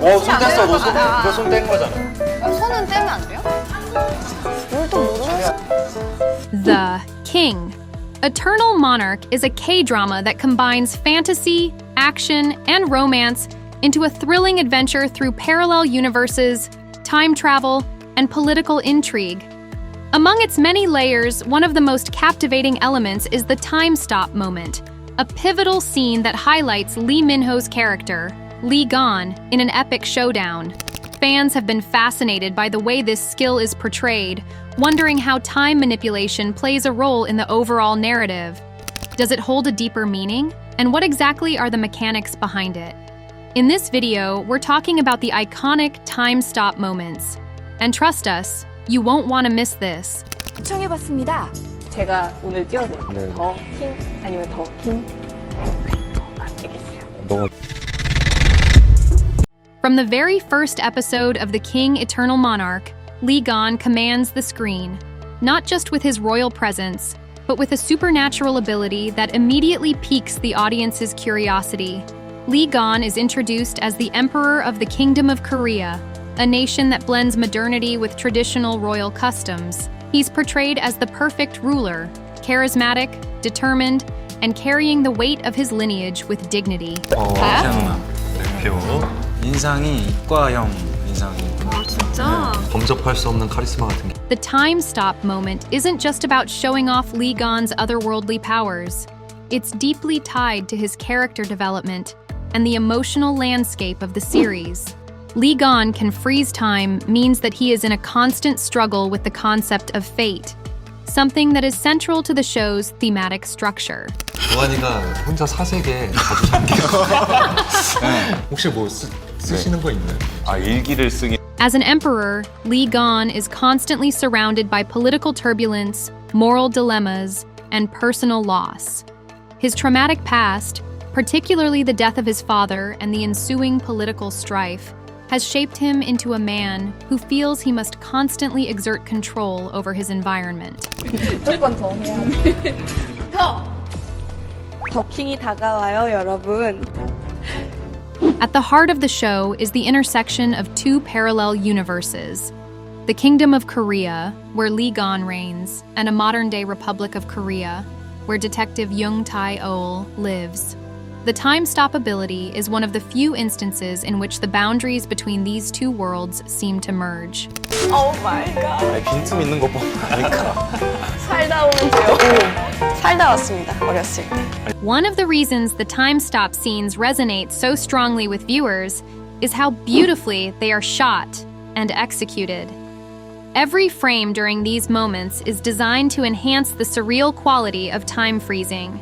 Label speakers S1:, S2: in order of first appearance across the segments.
S1: 손 뗐어. 너 손 뗀 거잖아.
S2: 손은 떼면 안 돼요? 룰도 모르겠어.
S3: The King. Eternal Monarch is a K-drama that combines fantasy, action, and romance into a thrilling adventure through parallel universes, time travel, and political intrigue. Among its many layers, one of the most captivating elements is the time stop moment, a pivotal scene that highlights Lee Minho's character, Lee Gon, in an epic showdown. Fans have been fascinated by the way this skill is portrayed, wondering how time manipulation plays a role in the overall narrative. Does it hold a deeper meaning? And what exactly are the mechanics behind it? In this video, we're talking about the iconic time stop moments. And trust us, you won't want to miss this.
S2: 시청해봤습니다. 제가 오늘 띄워드릴게요. 더 킹 아니면 더 킹? 안 되겠어요.
S3: From the very first episode of The King Eternal Monarch, Lee Gon commands the screen, not just with his royal presence, but with a supernatural ability that immediately piques the audience's curiosity. Lee Gon is introduced as the Emperor of the Kingdom of Korea, a nation that blends modernity with traditional royal customs. He's portrayed as the perfect ruler, charismatic, determined, and carrying the weight of his lineage with dignity.
S1: 대표.
S4: 인상이 이과형 인상이.
S3: 진짜?
S1: 범접할 수 없는 카리스마 같은 게.
S3: The time stop moment isn't just about showing off Lee Gon's otherworldly powers. It's deeply tied to his character development and the emotional landscape of the series. Lee Gon can freeze time means that he is in a constant struggle with the concept of fate, something that is central to the show's thematic structure.
S1: 조한이가 혼자 사색에 자주 잠겨요. 혹시 뭐 쓰시는 거 있나요?
S5: 아, 일기를 쓰기.
S3: As an emperor, Lee Gon is constantly surrounded by political turbulence, moral dilemmas, and personal loss. His traumatic past, particularly the death of his father and the ensuing political strife, has shaped him into a man who feels he must constantly exert control over his environment.
S2: 조금 더 해야 돼. 더 킹이 다가와요, 여러분.
S3: At the heart of the show is the intersection of two parallel universes. The Kingdom of Korea, where Lee Gon reigns, and a modern-day Republic of Korea, where Detective Young Tae-ol lives. The time stop ability is one of the few instances in which the boundaries between these two worlds seem to merge.
S2: Oh my god.
S5: 빈틈 있는 거 보니까.
S2: 살다 오면 돼요. 살다 왔습니다, 어렸을 때.
S3: One of the reasons the time stop scenes resonate so strongly with viewers is how beautifully they are shot and executed. Every frame during these moments is designed to enhance the surreal quality of time freezing.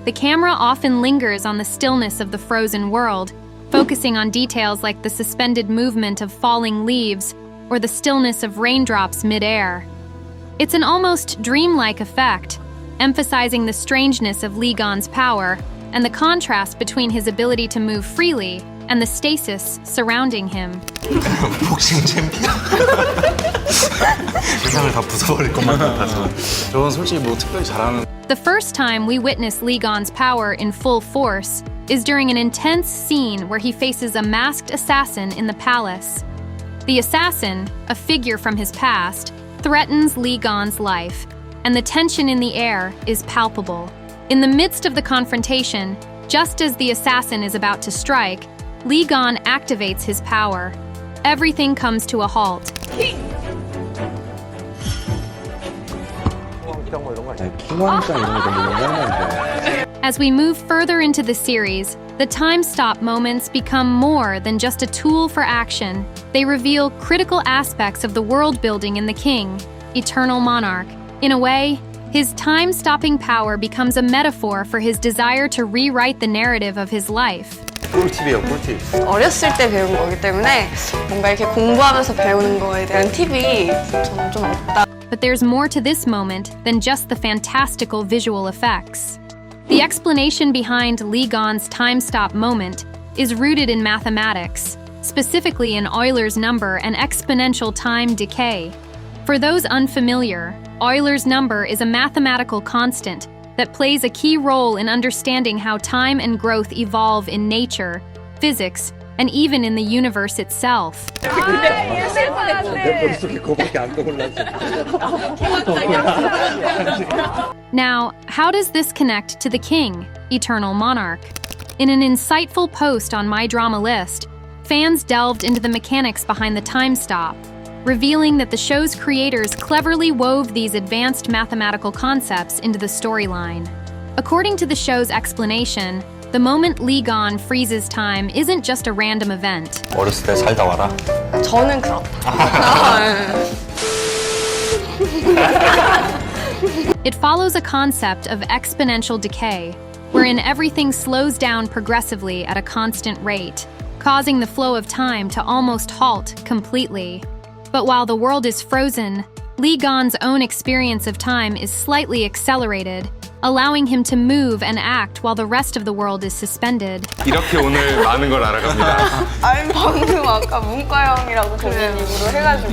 S3: The camera often lingers on the stillness of the frozen world, focusing on details like the suspended movement of falling leaves or the stillness of raindrops mid-air. It's an almost dreamlike effect, emphasizing the strangeness of Lee Gon's power and the contrast between his ability to move freely and the stasis surrounding him.
S1: 복싱 챔피언. 세상을 다 부숴버릴 것만 같아서.
S4: 저는 솔직히 뭐 특별히 잘하는.
S3: The first time we witness Lee Gon's power in full force is during an intense scene where he faces a masked assassin in the palace. The assassin, a figure from his past, threatens Lee Gon's life, and the tension in the air is palpable. In the midst of the confrontation, just as the assassin is about to strike, Lee Gon activates his power. Everything comes to a halt. As we move further into the series, the time stop moments become more than just a tool for action. They reveal critical aspects of the world building in The King, Eternal Monarch. In a way, his time-stopping power becomes a metaphor for his desire to rewrite the narrative of his life.
S1: 꿀팁이에요, 꿀팁.
S2: 어렸을 때 배운 거기 때문에 뭔가 이렇게 공부하면서 배우는 거에 대한 팁이 저는 좀 없다.
S3: But there's more to this moment than just the fantastical visual effects. The explanation behind Lee Gon's time stop moment is rooted in mathematics, specifically in Euler's number and exponential time decay. For those unfamiliar, Euler's number is a mathematical constant that plays a key role in understanding how time and growth evolve in nature, physics, and even in the universe itself. Now, how does this connect to the king, Eternal Monarch? In an insightful post on My Drama List, fans delved into the mechanics behind the time stop, revealing that the show's creators cleverly wove these advanced mathematical concepts into the storyline. According to the show's explanation, the moment Lee-gon freezes time isn't just a random event.
S1: 어렸을 때 살다 와라.
S2: 저는 그렇다.
S3: It follows a concept of exponential decay, wherein everything slows down progressively at a constant rate, causing the flow of time to almost halt completely. But while the world is frozen, Lee-gon's own experience of time is slightly accelerated, allowing him to move and act while the rest of the world is suspended.
S5: 이렇게 오늘 많은 걸 알아갑니다.
S2: 아니 방금 아까 문과형이라고 공인입으로 해가지고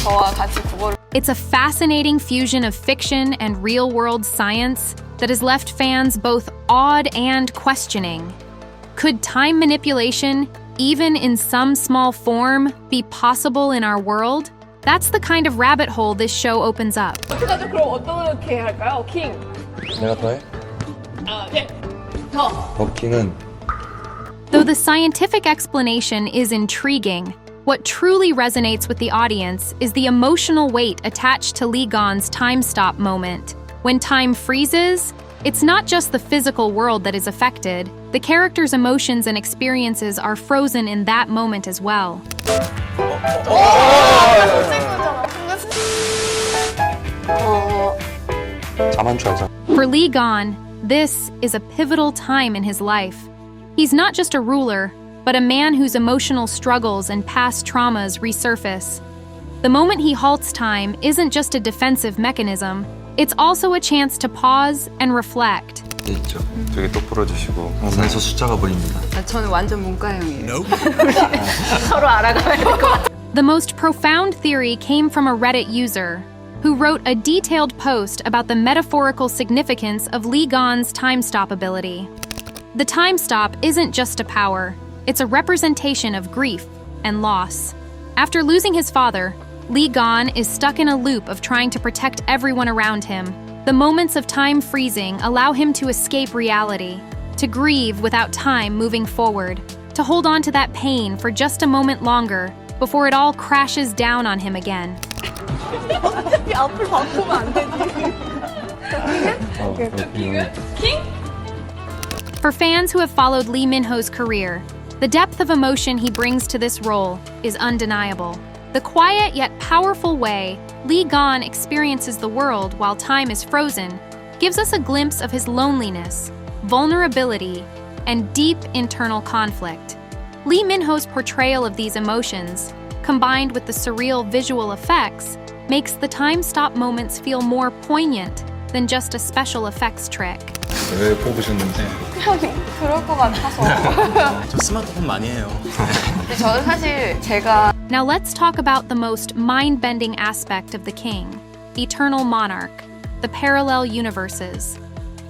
S2: 저와 같이 국어를.
S3: It's a fascinating fusion of fiction and real-world science that has left fans both awed and questioning. Could time manipulation, even in some small form, be possible in our world? That's the kind of rabbit hole this show opens up.
S2: 어떡하죠? 그럼 어떻게 할까요? 킹.
S1: 내가 더 해?
S2: 네. 더.
S1: 버킹은
S3: Though the scientific explanation is intriguing, what truly resonates with the audience is the emotional weight attached to Lee-gon's time stop moment. When time freezes, it's not just the physical world that is affected, the character's emotions and experiences are frozen in that moment as well.
S1: 자만추하자.
S3: For Lee-gon, this is a pivotal time in his life. He's not just a ruler, but a man whose emotional struggles and past traumas resurface. The moment he halts time isn't just a defensive mechanism, it's also a chance to pause and reflect.
S1: 있죠.
S5: 되게 똑부러지시고.
S1: 눈에서 숫자가 보입니다.
S2: 저는 완전 문과형이에요. 서로 알아가야 될 것 같아요.
S3: The most profound theory came from a Reddit user who wrote a detailed post about the metaphorical significance of Lee-gon's time stop ability. The time stop isn't just a power, it's a representation of grief and loss. After losing his father, Lee-gon is stuck in a loop of trying to protect everyone around him. The moments of time freezing allow him to escape reality, to grieve without time moving forward, to hold on to that pain for just a moment longer before it all crashes down on him again.
S2: 앞을 바꾸면 안 되지.
S3: For fans who have followed Lee Minho's career, the depth of emotion he brings to this role is undeniable. The quiet yet powerful way Lee-gon experiences the world while time is frozen gives us a glimpse of his loneliness, vulnerability, and deep internal conflict. Lee Minho's portrayal of these emotions, combined with the surreal visual effects, makes the time stop moments feel more poignant than just a special effects trick.
S4: 왜 뽑으셨는데?
S2: 그럴 것 같아서.
S4: 저 스마트폰 많이 해요.
S2: 근데 저는 사실 제가
S3: Now let's talk about the most mind-bending aspect of The King, Eternal Monarch, the parallel universes.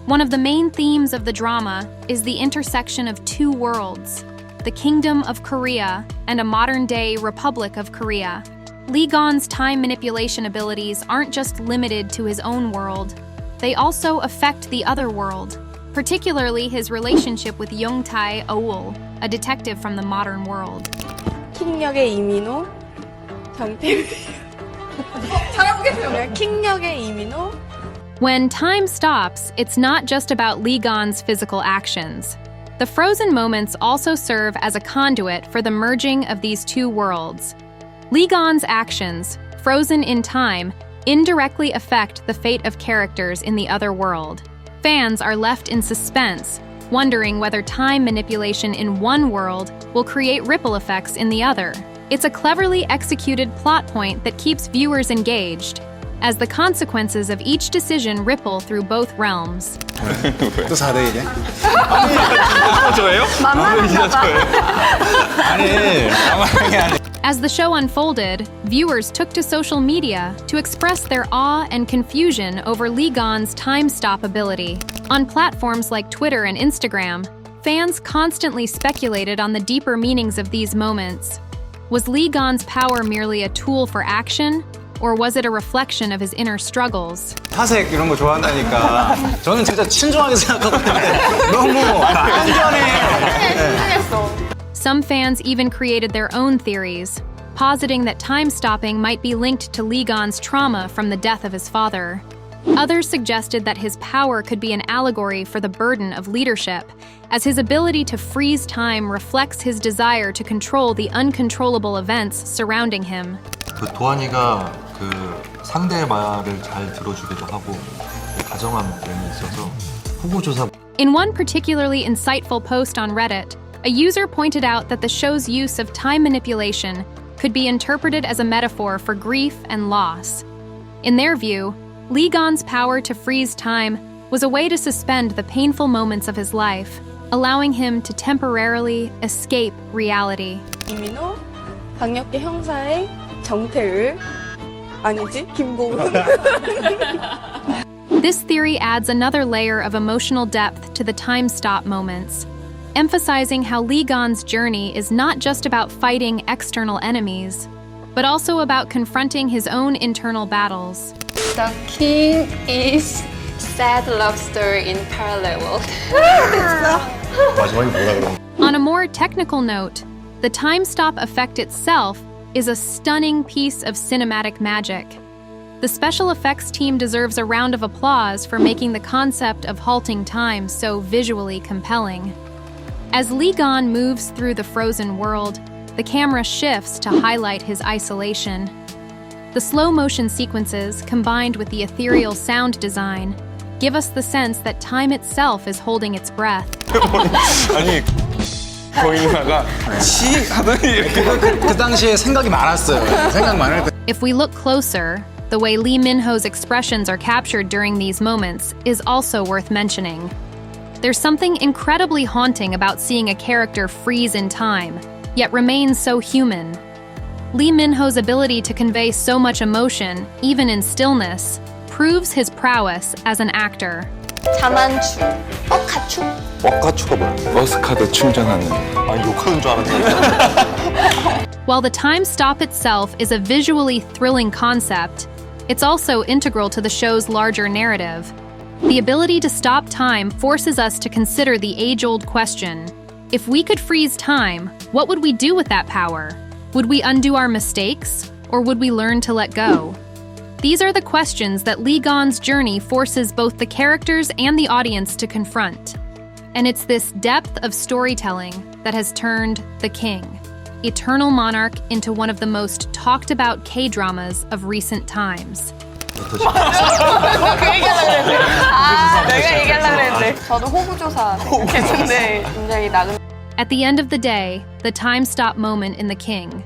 S3: One of the main themes of the drama is the intersection of two worlds, the Kingdom of Korea and a modern-day Republic of Korea. Lee-gon's time manipulation abilities aren't just limited to his own world. They also affect the other world, particularly his relationship with Young-tae Oul, a detective from the modern world.
S2: 킹역의 이민호, 정태우. 잘해보겠어요. 킹역의 이민호.
S3: When time stops, it's not just about Lee-gon's physical actions. The frozen moments also serve as a conduit for the merging of these two worlds. Lee-gon's actions, frozen in time, indirectly affect the fate of characters in the other world. Fans are left in suspense, wondering whether time manipulation in one world will create ripple effects in the other. It's a cleverly executed plot point that keeps viewers engaged, as the consequences of each decision ripple through both realms.
S4: 또 4대 1이야?
S5: 저예요?
S2: 만만한가 봐.
S4: 아니, 가만히 안 해.
S3: As the show unfolded, viewers took to social media to express their awe and confusion over Lee-gon's time stop ability. On platforms like Twitter and Instagram, Fans constantly speculated on the deeper meanings of these moments. Was Lee Gon's power merely a tool for action, or was it a reflection of his inner struggles?
S4: 사색 이런 거 좋아한다니까. 저는 진짜 친절하게 생각하거든요. 너무 안전해.
S3: Some fans even created their own theories, positing that time stopping might be linked to Lee Gon's trauma from the death of his father. Others suggested that his power could be an allegory for the burden of leadership, as his ability to freeze time reflects his desire to control the uncontrollable events surrounding him.
S1: 그 도안이가 그 상대의 말을 잘 들어주기도 하고 다정한 면이 있어서 후보 조사.
S3: In one particularly insightful post on Reddit, a user pointed out that the show's use of time manipulation could be interpreted as a metaphor for grief and loss. In their view, Lee Gon's power to freeze time was a way to suspend the painful moments of his life, allowing him to temporarily escape reality.
S2: 민호, 강력계 형사의 정태을, 아니지? 김고은.
S3: This theory adds another layer of emotional depth to the time stop moments, emphasizing how Lee Gon's journey is not just about fighting external enemies, but also about confronting his own internal battles.
S6: The king is sad love story in parallel world.
S1: 마지막에 뭐라 그러는
S3: On a more technical note, the time stop effect itself is a stunning piece of cinematic magic. The special effects team deserves a round of applause for making the concept of halting time so visually compelling. As Lee Gon moves through the frozen world, the camera shifts to highlight his isolation. The slow-motion sequences, combined with the ethereal sound design, give us the sense that time itself is holding its breath.
S5: 아니 거인나가 치 하더니
S4: 그 당시에 생각이 많았어요. 생각 많을 때.
S3: If we look closer, the way Lee Minho's expressions are captured during these moments is also worth mentioning. There's something incredibly haunting about seeing a character freeze in time, yet remain so human. Lee Minho's ability to convey so much emotion, even in stillness, proves his prowess as an actor.
S6: 자만추, 가추.
S5: 왁가추가 뭐야? 머스카드 충전하는.
S1: 아 욕하는 줄 알았는데.
S3: While the time stop itself is a visually thrilling concept, it's also integral to the show's larger narrative. The ability to stop time forces us to consider the age-old question: if we could freeze time, what would we do with that power? Would we undo our mistakes, or would we learn to let go? These are the questions that Lee Gon's journey forces both the characters and the audience to confront. And it's this depth of storytelling that has turned The King, Eternal Monarch, into one of the most talked about K-dramas of recent times.
S6: 내가 얘기하려고 그랬는데. 저도 호구조사 생각했는데 굉장히 나름.
S3: At the end of the day, the time stop moment in The King,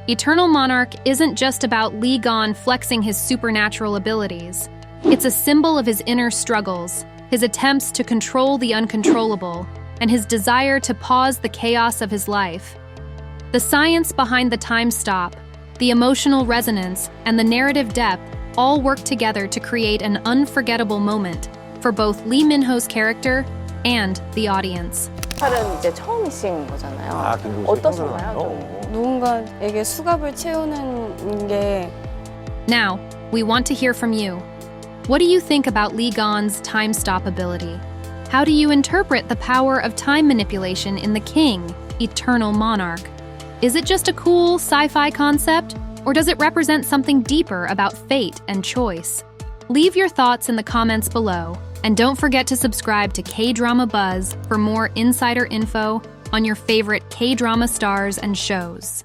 S3: Eternal Monarch isn't just about Lee Gon flexing his supernatural abilities. It's a symbol of his inner struggles, his attempts to control the uncontrollable, and his desire to pause the chaos of his life. The science behind the time stop, the emotional resonance, and the narrative depth all work together to create an unforgettable moment for both Lee Minho's character and the audience.
S2: 역할은 이제 처음이신 거잖아요. 어떠신가요?
S6: 누군가에게 수갑을 채우는 게
S3: Now, we want to hear from you. What do you think about Lee Gon's time stop ability? How do you interpret the power of time manipulation in The King, Eternal Monarch? Is it just a cool sci-fi concept, or does it represent something deeper about fate and choice? Leave your thoughts in the comments below, and don't forget to subscribe to K-Drama Buzz for more insider info on your favorite K-drama stars and shows.